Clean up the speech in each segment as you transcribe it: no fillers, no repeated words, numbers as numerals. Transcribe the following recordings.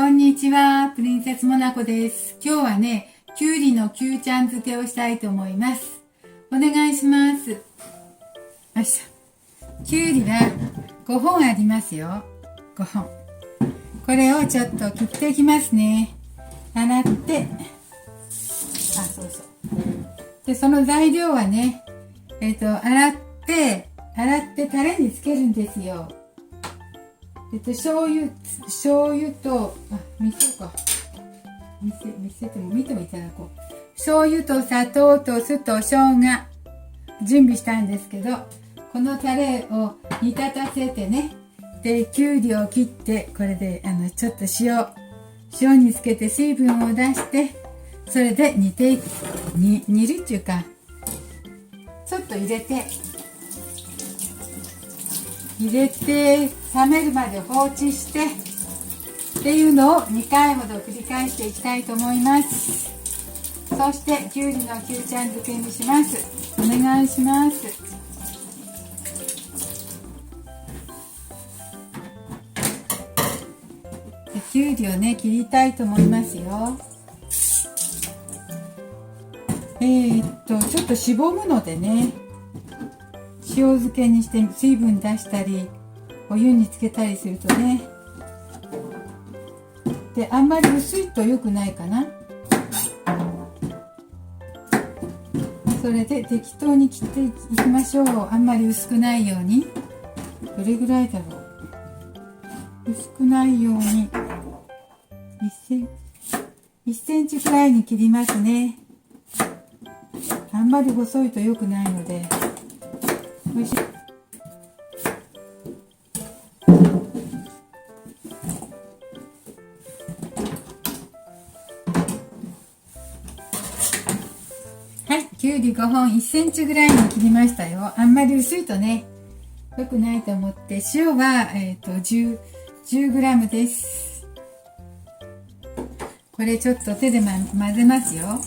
こんにちは、プリンセスモナコです。今日はね、きゅうりのきゅうちゃん漬けをしたいと思います。お願いします。よいしょ。きゅうりは5本ありますよ。5本。これをちょっと切っていきますね。洗って、そうそう。で、その材料はね、洗ってタレにつけるんですよ。醤油と、見てもいただこう。醤油と砂糖と酢と生姜、準備したんですけど、このタレを煮立たせてね、で、きゅうりを切って、これで、ちょっと塩につけて水分を出して、それで煮るっていうか、ちょっと入れて冷めるまで放置してっていうのを2回ほど繰り返していきたいと思います。そしてきゅうりのきゅうちゃん漬けにします。お願いします。きゅうりをね切りたいと思いますよ。ちょっとしぼむのでね、塩漬けにして水分出したりお湯につけたりするとね、であんまり薄いと良くないかな。それで適当に切っていきましょう。あんまり薄くないように。どれぐらいだろう。薄くないように1センチくらいに切りますね。あんまり細いと良くないので。おいしい。はい、きゅうり5本1センチぐらいに切りましたよ。あんまり薄いとね良くないと思って、塩は10g です。これちょっと手で混ぜますよ。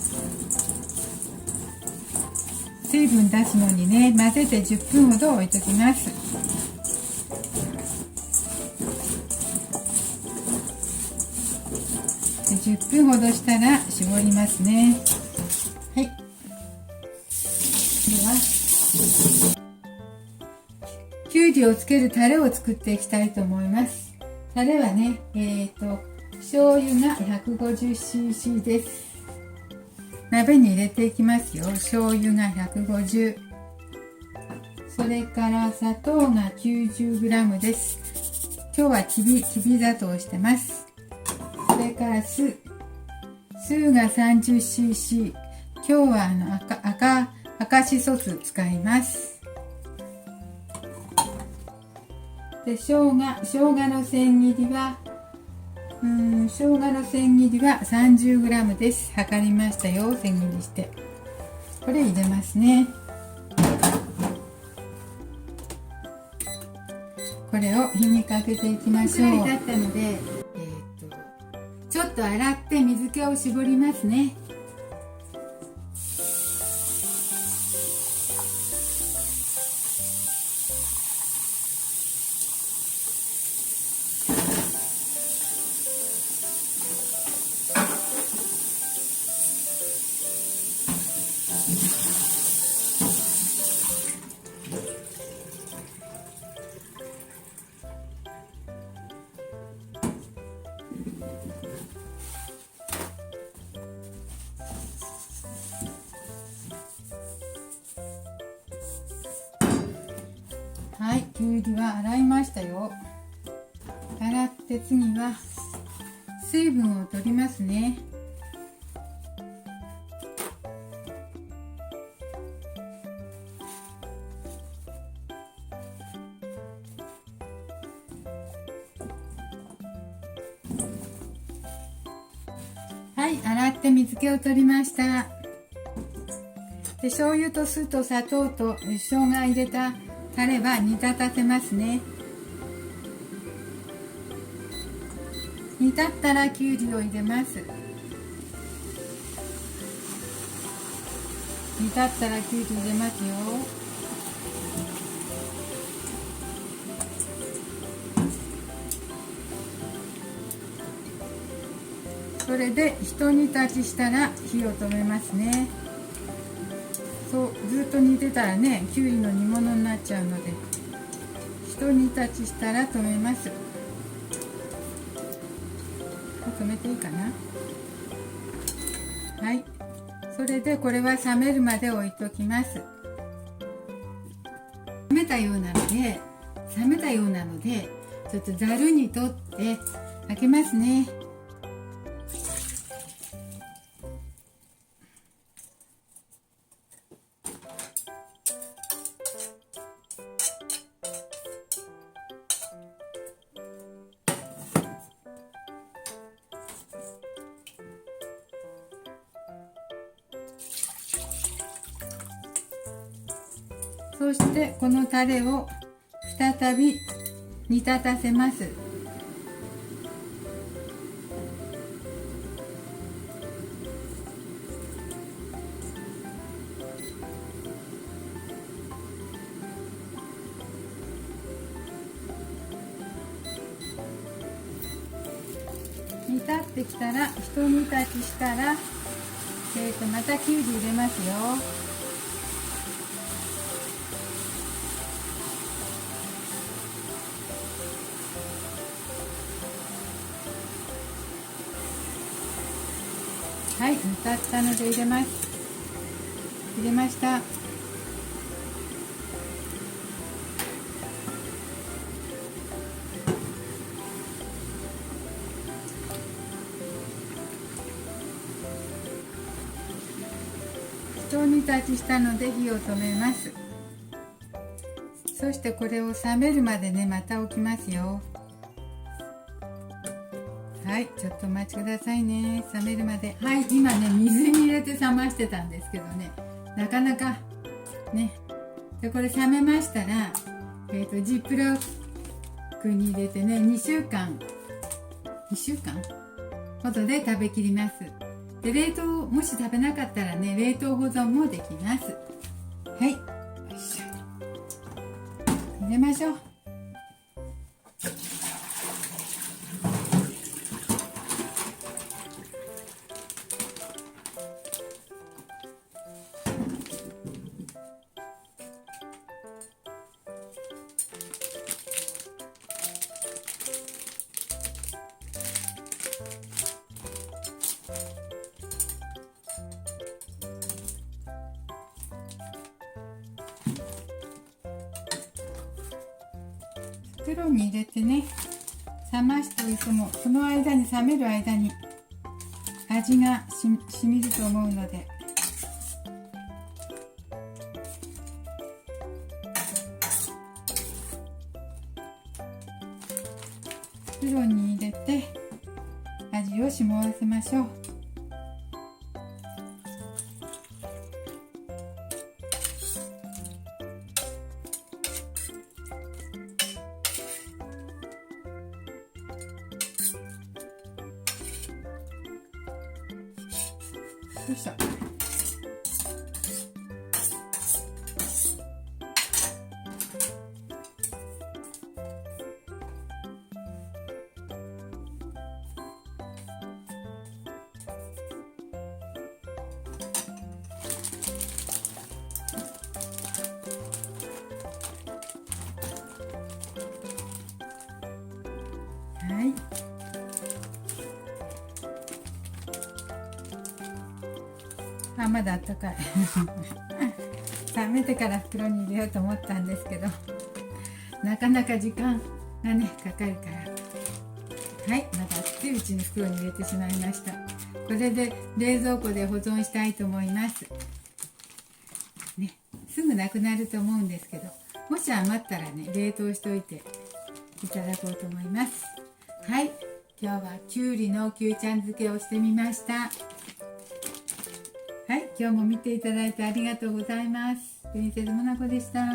水分出すのにね、混ぜて10分ほど置いときます。で10分ほどしたら絞りますね。はい。では、きゅうりをつけるタレを作っていきたいと思います。タレはね、醤油が 150cc です。鍋に入れていきますよ。醤油が150、それから砂糖が 90g です。今日はきび砂糖をしてます。それから酢が 30cc。今日は赤しそ酢使います。で生姜の千切りは30g です。測りましたよ。千切りして、これ入れますね。これを火にかけていきましょう。だったので、ちょっと洗って水気を絞りますね。はい、きゅうりは洗いましたよ。洗って次は水分を取りますね。はい、洗って水気を取りました。で、醤油と酢と砂糖と生姜入れたタレは煮立たせますね。煮立ったらきゅうりを入れます。煮立ったらきゅうり入れますよ。それで一煮立ちしたら火を止めますね。そうずっと煮てたらね、きゅうりの煮物になっちゃうので、一煮立ちしたら止めます。止めていいかな。はい、それでこれは冷めるまで置いときます。冷めたようなのでちょっとざるにとって開けますね。そしてこのタレを再び煮立たせます。煮立ってきたら、一煮立ちしたら、またきゅうり入れますよ。はい、煮立ったので入れます。入れました。一煮立ちしたので火を止めます。そしてこれを冷めるまでね、また置きますよ。はい、ちょっとお待ちくださいね。冷めるまで。はい、今ね、水に入れて冷ましてたんですけどね、なかなかね。でこれ冷めましたら、ジップロックに入れてね、2週間ほどで食べきります。で冷凍、もし食べなかったらね、冷凍保存もできます。はい、よいしょ、入れましょう。袋に入れてね、冷ましておいても、その間に、冷める間に味が染みると思うので、袋に入れて味を染みわせましょう。よいしょ。はい。あ、まだあったかい。冷めてから袋に入れようと思ったんですけど、なかなか時間がね、かかるから。はい、まだ熱いうちに袋に入れてしまいました。これで冷蔵庫で保存したいと思います。ね、すぐなくなると思うんですけど、もし余ったらね、冷凍しておいていただこうと思います。はい、今日はきゅうりのきゅうちゃん漬けをしてみました。はい、今日も見ていただいてありがとうございます。プリンセスモナコでした。